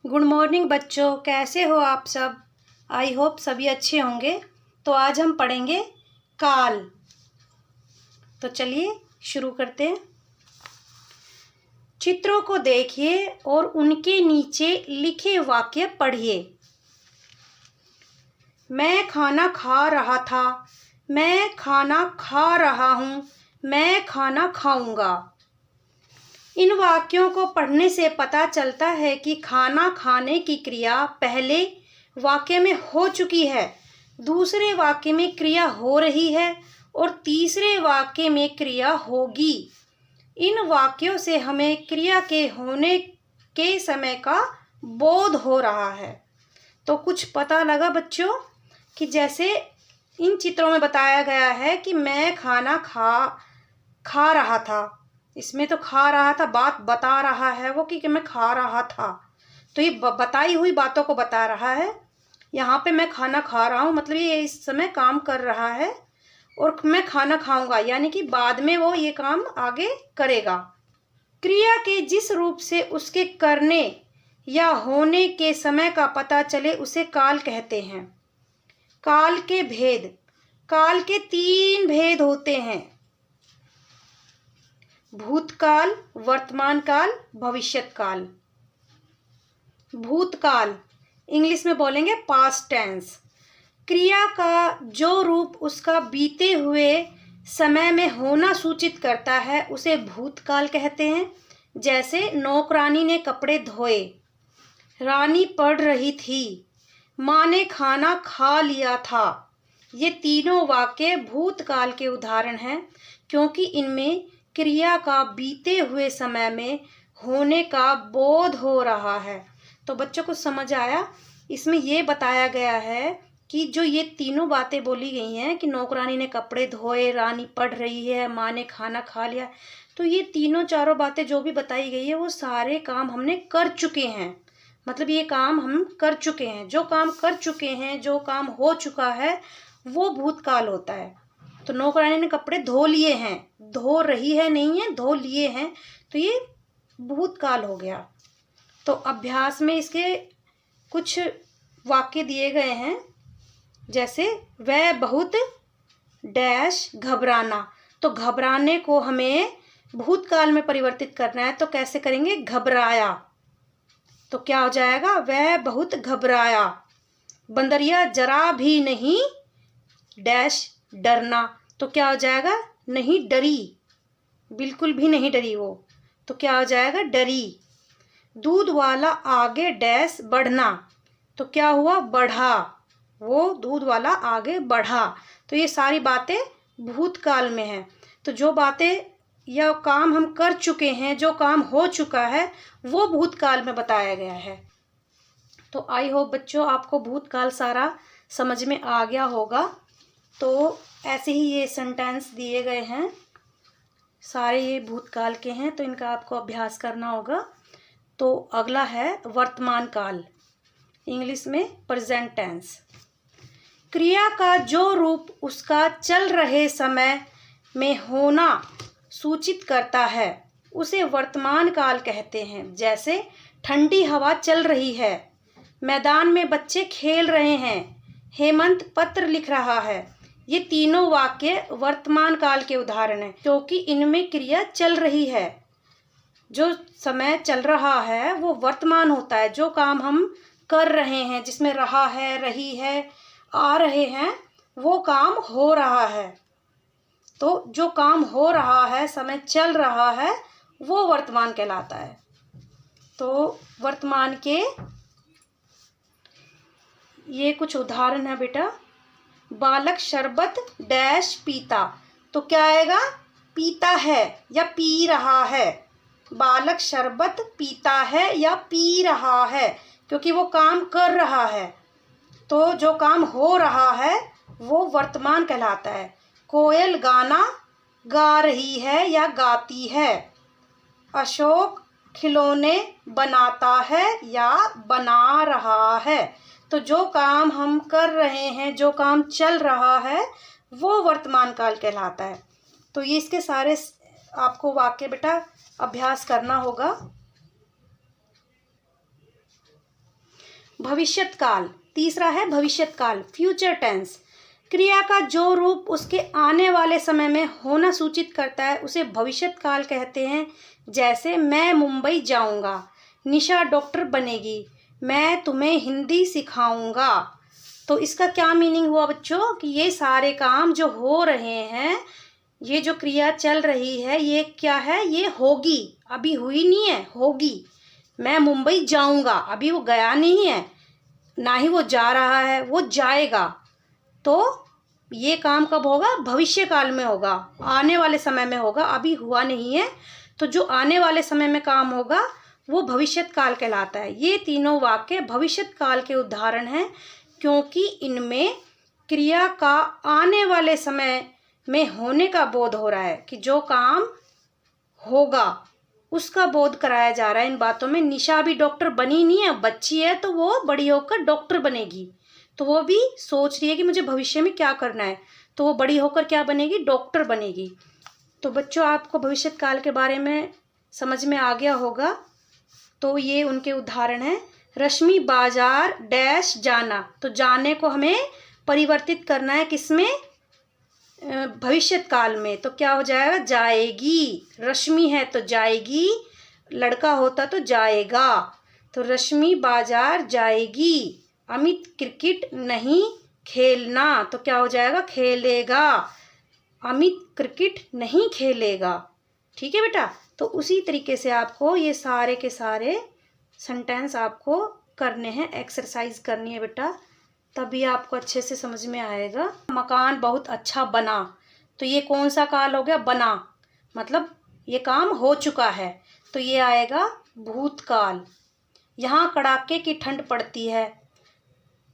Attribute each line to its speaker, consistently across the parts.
Speaker 1: Good morning बच्चों, कैसे हो आप सब। आई होप सभी अच्छे होंगे। तो आज हम पढ़ेंगे काल। तो चलिए शुरू करते हैं। चित्रों को देखिए और उनके नीचे लिखे वाक्य पढ़िए। मैं खाना खा रहा था, मैं खाना खा रहा हूँ, मैं खाना खाऊंगा। इन वाक्यों को पढ़ने से पता चलता है कि खाना खाने की क्रिया पहले वाक्य में हो चुकी है, दूसरे वाक्य में क्रिया हो रही है और तीसरे वाक्य में क्रिया होगी। इन वाक्यों से हमें क्रिया के होने के समय का बोध हो रहा है। तो कुछ पता लगा बच्चों कि जैसे इन चित्रों में बताया गया है कि मैं खाना खा रहा था। इसमें तो खा रहा था बात बता रहा है वो कि मैं खा रहा था, तो ये बताई हुई बातों को बता रहा है। यहाँ पे मैं खाना खा रहा हूँ मतलब ये इस समय काम कर रहा है, और मैं खाना खाऊंगा यानी कि बाद में वो ये काम आगे करेगा। क्रिया के जिस रूप से उसके करने या होने के समय का पता चले उसे काल कहते हैं। काल के भेद। काल के 3 भेद होते हैं: भूतकाल, वर्तमान काल, भविष्यत काल। भूतकाल इंग्लिश में बोलेंगे पास्ट टेंस। क्रिया का जो रूप उसका बीते हुए समय में होना सूचित करता है उसे भूतकाल कहते हैं। जैसे नौकरानी ने कपड़े धोए, रानी पढ़ रही थी, माँ ने खाना खा लिया था। ये तीनों वाक्य भूतकाल के उदाहरण हैं क्योंकि इनमें क्रिया का बीते हुए समय में होने का बोध हो रहा है। तो बच्चों को समझ आया। इसमें ये बताया गया है कि जो ये तीनों बातें बोली गई हैं कि नौकरानी ने कपड़े धोए, रानी पढ़ रही है, माँ ने खाना खा लिया, तो ये तीनों चारों बातें जो भी बताई गई है वो सारे काम हमने कर चुके हैं। मतलब ये काम हम कर चुके हैं। जो काम कर चुके हैं, जो काम हो चुका है वो भूतकाल होता है। तो नौकरानी ने कपड़े धो लिए हैं, धो रही है नहीं है, धो लिए हैं, तो ये भूतकाल हो गया। तो अभ्यास में इसके कुछ वाक्य दिए गए हैं। जैसे वह बहुत डैश घबराना, तो घबराने को हमें भूतकाल में परिवर्तित करना है, तो कैसे करेंगे? घबराया। तो क्या हो जाएगा? वह बहुत घबराया। बंदरिया जरा भी नहीं डैश डरना, तो क्या हो जाएगा? नहीं डरी, बिल्कुल भी नहीं डरी वो, तो क्या हो जाएगा? डरी। दूध वाला आगे डैश बढ़ना, तो क्या हुआ? बढ़ा, वो दूध वाला आगे बढ़ा। तो ये सारी बातें भूतकाल में हैं। तो जो बातें या काम हम कर चुके हैं, जो काम हो चुका है वो भूतकाल में बताया गया है। तो आई होप बच्चों आपको भूतकाल सारा समझ में आ गया होगा। तो ऐसे ही ये सेंटेंस दिए गए हैं, सारे ये भूतकाल के हैं, तो इनका आपको अभ्यास करना होगा। तो अगला है वर्तमान काल, इंग्लिश में प्रेजेंट टेंस। क्रिया का जो रूप उसका चल रहे समय में होना सूचित करता है उसे वर्तमान काल कहते हैं। जैसे ठंडी हवा चल रही है, मैदान में बच्चे खेल रहे हैं, हेमंत पत्र लिख रहा है। ये तीनों वाक्य वर्तमान काल के उदाहरण हैं क्योंकि इनमें क्रिया चल रही है। जो समय चल रहा है वो वर्तमान होता है। जो काम हम कर रहे हैं, जिसमें रहा है, रही है, आ रहे हैं, वो काम हो रहा है। तो जो काम हो रहा है, समय चल रहा है, वो वर्तमान कहलाता है। तो वर्तमान के ये कुछ उदाहरण है बेटा। बालक शरबत डैश पीता, तो क्या आएगा? पीता है या पी रहा है। बालक शरबत पीता है या पी रहा है, क्योंकि वो काम कर रहा है। तो जो काम हो रहा है वो वर्तमान कहलाता है। कोयल गाना गा रही है या गाती है। अशोक खिलौने बनाता है या बना रहा है। तो जो काम हम कर रहे हैं, जो काम चल रहा है, वो वर्तमान काल कहलाता है। तो ये इसके सारे आपको वाक्य बेटा अभ्यास करना होगा। भविष्यत काल, तीसरा है भविष्यत काल, फ्यूचर टेंस। क्रिया का जो रूप उसके आने वाले समय में होना सूचित करता है उसे भविष्यत काल कहते हैं। जैसे मैं मुंबई जाऊंगा, निशा डॉक्टर बनेगी, मैं तुम्हें हिंदी सिखाऊंगा। तो इसका क्या मीनिंग हुआ बच्चों कि ये सारे काम जो हो रहे हैं, ये जो क्रिया चल रही है, ये क्या है, ये होगी, अभी हुई नहीं है, होगी। मैं मुंबई जाऊंगा, अभी वो गया नहीं है, ना ही वो जा रहा है, वो जाएगा। तो ये काम कब होगा, भविष्य काल में होगा, आने वाले समय में होगा, अभी हुआ नहीं है। तो जो आने वाले समय में काम होगा वो भविष्यत काल कहलाता है। ये तीनों वाक्य भविष्यत काल के उदाहरण हैं, क्योंकि इनमें क्रिया का आने वाले समय में होने का बोध हो रहा है कि जो काम होगा उसका बोध कराया जा रहा है इन बातों में। निशा अभी डॉक्टर बनी नहीं है, बच्ची है, तो वो बड़ी होकर डॉक्टर बनेगी। तो वो भी सोच रही है कि मुझे भविष्य में क्या करना है, तो वो बड़ी होकर क्या बनेगी, डॉक्टर बनेगी। तो बच्चों आपको भविष्यत काल के बारे में समझ में आ गया होगा। तो ये उनके उदाहरण हैं। रश्मि बाजार डैश जाना, तो जाने को हमें परिवर्तित करना है किसमें, भविष्यत काल में। तो क्या हो जाएगा, जाएगी। रश्मि है तो जाएगी, लड़का होता तो जाएगा। तो रश्मि बाजार जाएगी। अमित क्रिकेट नहीं खेलना, तो क्या हो जाएगा, खेलेगा। अमित क्रिकेट नहीं खेलेगा। ठीक है बेटा। तो उसी तरीके से आपको ये सारे के सारे सेंटेंस आपको करने हैं, एक्सरसाइज करनी है बेटा, तभी आपको अच्छे से समझ में आएगा। मकान बहुत अच्छा बना, तो ये कौन सा काल हो गया, बना, मतलब ये काम हो चुका है, तो ये आएगा भूतकाल। यहाँ कड़ाके की ठंड पड़ती है,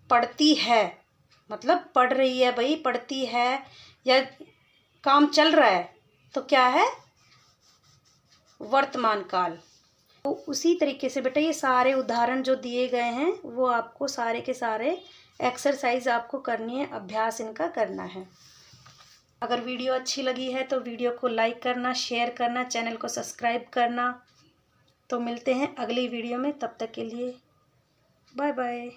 Speaker 1: पड़ती है मतलब पड़ रही है भाई, पड़ती है, या काम चल रहा है, तो क्या है, वर्तमान काल। तो उसी तरीके से बेटा ये सारे उदाहरण जो दिए गए हैं वो आपको सारे के सारे एक्सरसाइज आपको करनी है, अभ्यास इनका करना है। अगर वीडियो अच्छी लगी है तो वीडियो को लाइक करना, शेयर करना, चैनल को सब्सक्राइब करना। तो मिलते हैं अगली वीडियो में, तब तक के लिए बाय बाय।